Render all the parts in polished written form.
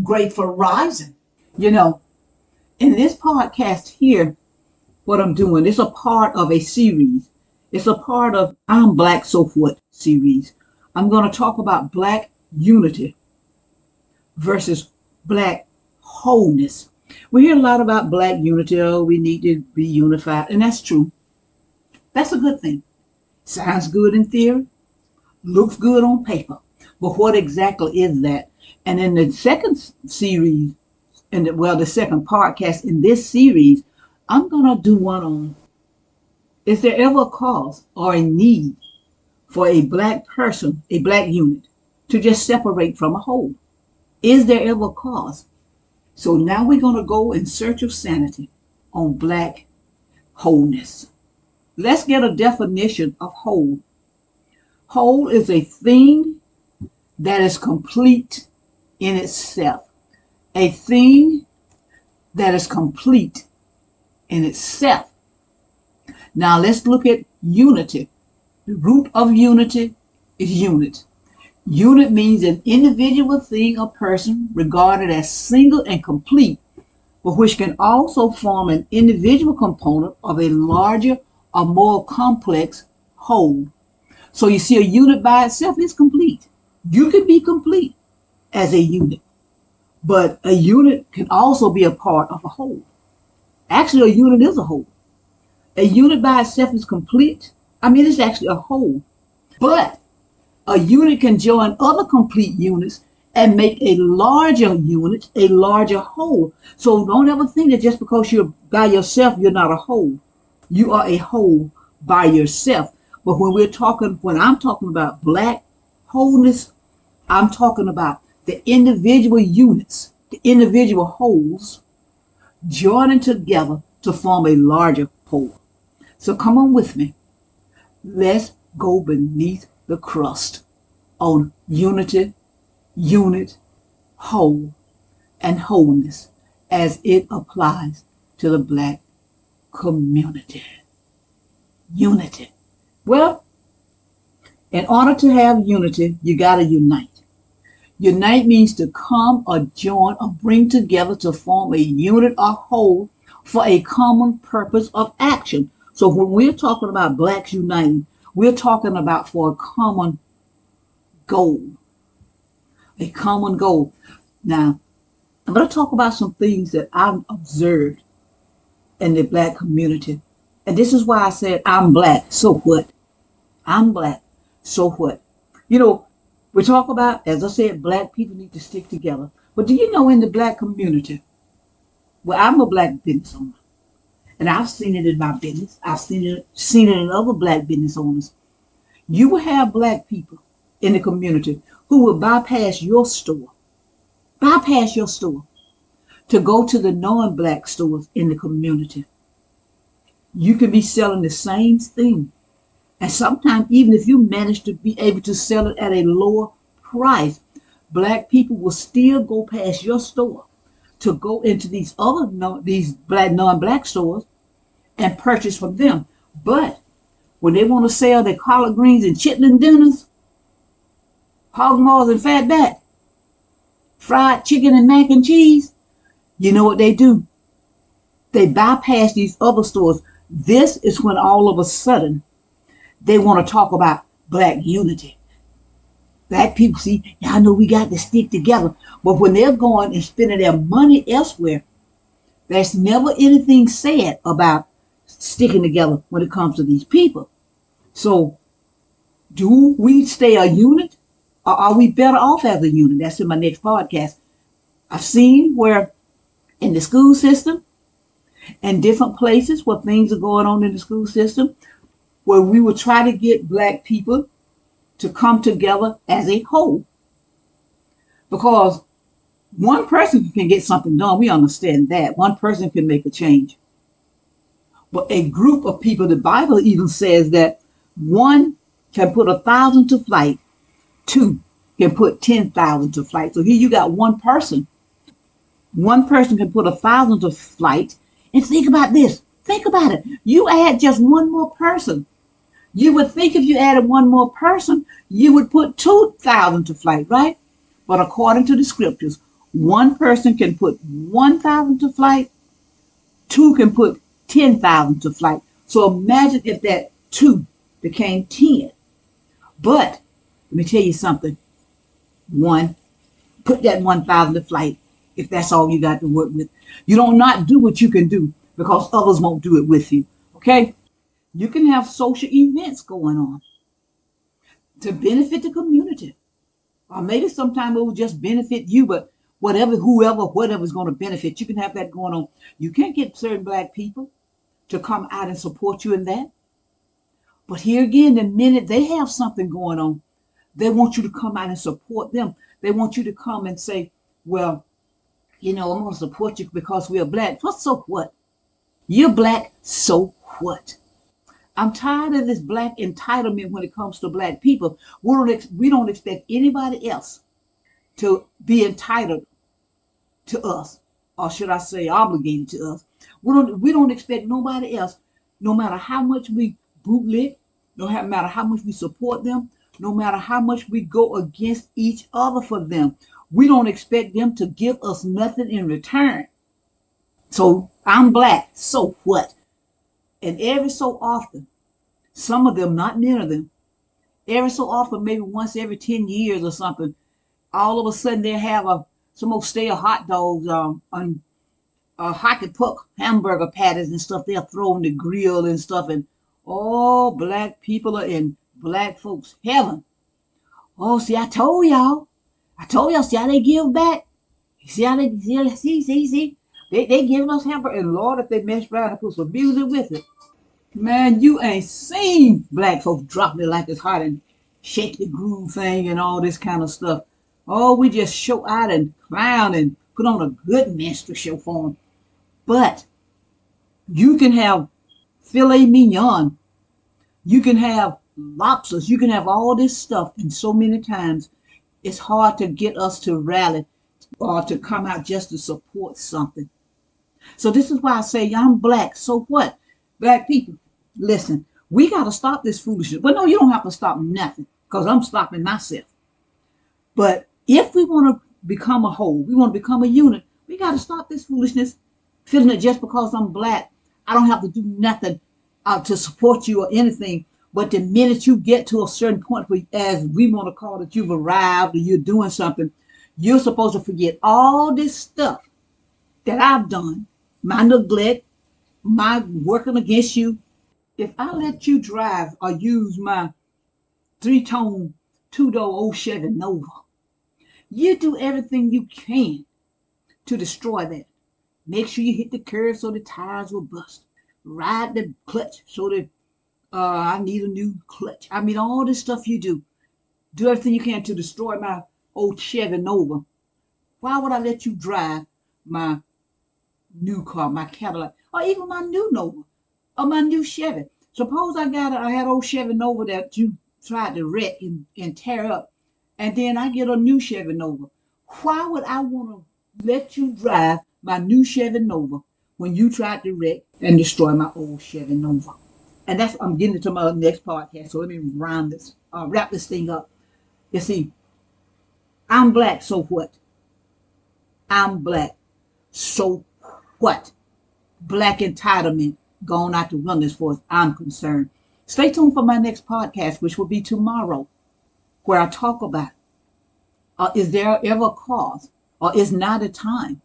grateful rising. You know, in this podcast here, what I'm doing is a part of a series. It's a part of I'm Black So What series. I'm going to talk about Black unity versus Black wholeness. We hear a lot about Black unity. Oh, we need to be unified. And that's true. That's a good thing. Sounds good in theory, looks good on paper. But what exactly is that? And in the second series, the second podcast in this series, I'm going to do one on, is there ever a cause or a need for a Black person, a Black unit, to just separate from a whole? Is there ever a cause? So now we're going to go in search of sanity on Black wholeness. Let's get a definition of whole. Whole is a thing that is complete in itself. A thing that is complete in itself. Now let's look at unity. The root of unity is unit. Unit means an individual thing or person regarded as single and complete, but which can also form an individual component of a larger or more complex whole. So you see, a unit by itself is complete. You can be complete as a unit, but a unit can also be a part of a whole. Actually, a unit is a whole. A unit by itself is complete. It's actually a whole. But a unit can join other complete units and make a larger unit, a larger whole. So don't ever think that just because you're by yourself, you're not a whole. You are a whole by yourself. But when I'm talking about Black wholeness, I'm talking about the individual units, the individual wholes joining together to form a larger whole. So come on with me. Let's go beneath the crust on unity, unit, whole, and wholeness as it applies to the Black community. Unity. Well, in order to have unity, you got to unite. Unite means to come or join or bring together to form a unit or whole for a common purpose of action. So when we're talking about Blacks uniting, we're talking about for a common goal. A common goal. Now, I'm going to talk about some things that I've observed in the Black community. And this is why I said I'm Black, so what? I'm Black, so what? We talk about, as I said, Black people need to stick together. But do you know in the Black community, well, I'm a Black business owner. And I've seen it in my business. I've seen it in other Black business owners. You will have Black people in the community who will bypass your store to go to the non-Black stores in the community. You can be selling the same thing. And sometimes even if you manage to be able to sell it at a lower price, Black people will still go past your store to go into these non-Black stores and purchase from them. But when they want to sell their collard greens and chitlin dinners, hog maws and fatback, fried chicken and mac and cheese, you know what they do? They bypass these other stores. This is when all of a sudden they want to talk about Black unity. Black people, see, y'all know we got to stick together. But when they're going and spending their money elsewhere, there's never anything said about sticking together when it comes to these people. So do we stay a unit, or are we better off as a unit? That's in my next podcast. I've seen where in the school system and different places where things are going on in the school system, where we will try to get Black people to come together as a whole. Because one person can get something done. We understand that. One person can make a change. But a group of people, the Bible even says that one can put 1,000 to flight, two can put 10,000 to flight. So here you got one person. One person can put 1,000 to flight. And think about this. Think about it. You add just one more person. You would think if you added one more person, you would put 2,000 to flight, right? But according to the scriptures, One person can put 1,000 to flight, two can put 10,000 to flight. So imagine if that two became 10. But let me tell you something. One, put that 1,000 to flight if that's all you got to work with. You don't not do what you can do because others won't do it with you. Okay? You can have social events going on to benefit the community. Or maybe sometime it will just benefit you, but whatever's going to benefit, you can have that going on. You can't get certain black people to come out and support you in that. But here again, the minute they have something going on, they want you to come out and support them. They want you to come and say, well, I'm going to support you because we're black. Well, so what? You're black, so what? I'm tired of this black entitlement when it comes to black people. We don't expect anybody else to be entitled to us, or should I say obligated to us. We don't expect nobody else, no matter how much we bootleg, no matter how much we support them, no matter how much we go against each other for them. We don't expect them to give us nothing in return. So I'm black, so what? And every so often, some of them, not many of them, every so often, maybe once every 10 years or something, all of a sudden they have some old stale hot dogs on hockey puck hamburger patties and stuff. They'll throw on the grill and stuff. And oh, black people are in black folks' heaven. Oh, see, I told y'all. See how they give back. See how they see. They giving us hamburger. And Lord, if they mess around and put some music with it. Man, you ain't seen black folks drop it like it's hot and shake the groove thing and all this kind of stuff. Oh, we just show out and clown and put on a good minstrel show for them. But you can have filet mignon. You can have lobsters. You can have all this stuff. And so many times it's hard to get us to rally or to come out just to support something. So this is why I say I'm black. So what? Black people, listen, we got to stop this foolishness. But no, you don't have to stop nothing because I'm stopping myself. But if we want to become a whole, we want to become a unit, we got to stop this foolishness, feeling that just because I'm black, I don't have to do nothing to support you or anything. But the minute you get to a certain point where, as we want to call it, you've arrived or you're doing something, you're supposed to forget all this stuff that I've done, my neglect, my working against you. If I let you drive or use my three-tone, two-door old Chevy Nova, you do everything you can to destroy that. Make sure you hit the curb so the tires will bust. Ride the clutch so that I need a new clutch. I mean, all this stuff you do. Do everything you can to destroy my old Chevy Nova. Why would I let you drive my new car, my Cadillac, or even my new Nova, or my new Chevy? Suppose I had old Chevy Nova that you tried to wreck and tear up, and then I get a new Chevy Nova. Why would I want to let you drive my new Chevy Nova when you tried to wreck and destroy my old Chevy Nova? And I'm getting into my next podcast. So let me wrap this thing up. You see, I'm black, so what? I'm black, so what? Black entitlement gone out the window as far as I'm concerned. Stay tuned for my next podcast, which will be tomorrow, where I talk about is there ever a cause or is now the time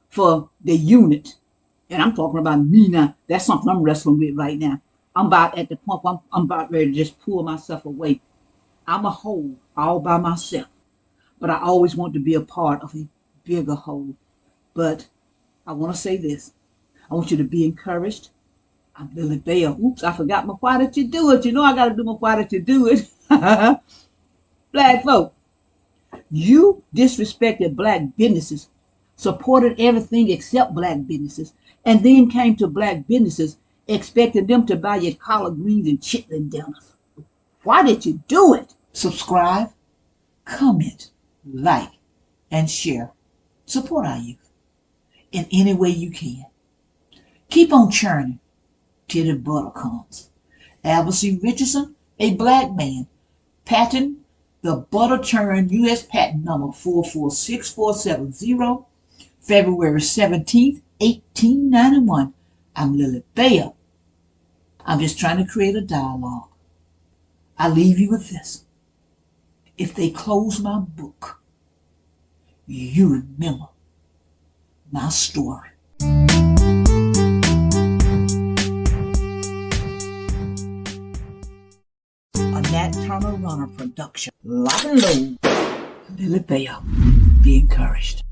for the unit? And I'm talking about me now. That's something I'm wrestling with right now. I'm about at the point where I'm about ready to just pull myself away. I'm a whole all by myself, but I always want to be a part of a bigger whole. But I want to say this. I want you to be encouraged. I'm LilyBell. Oops, I forgot my why did you do it? You know I got to do my why did you do it? Black folk, you disrespected black businesses, supported everything except black businesses, and then came to black businesses expecting them to buy your collard greens and chitlin dinners. Why did you do it? Subscribe, comment, like, and share. Support our youth in any way you can. Keep on churning till the butter comes. Albert C. Richardson, a black man, pattern The butter churn U.S. patent number 446470, February 17th, 1891. I'm LilyBell. I'm just trying to create a dialogue. I leave you with this. If they close my book, you remember my story. A Nat Turner Runner production. Lock and load. LilyBell. Be encouraged.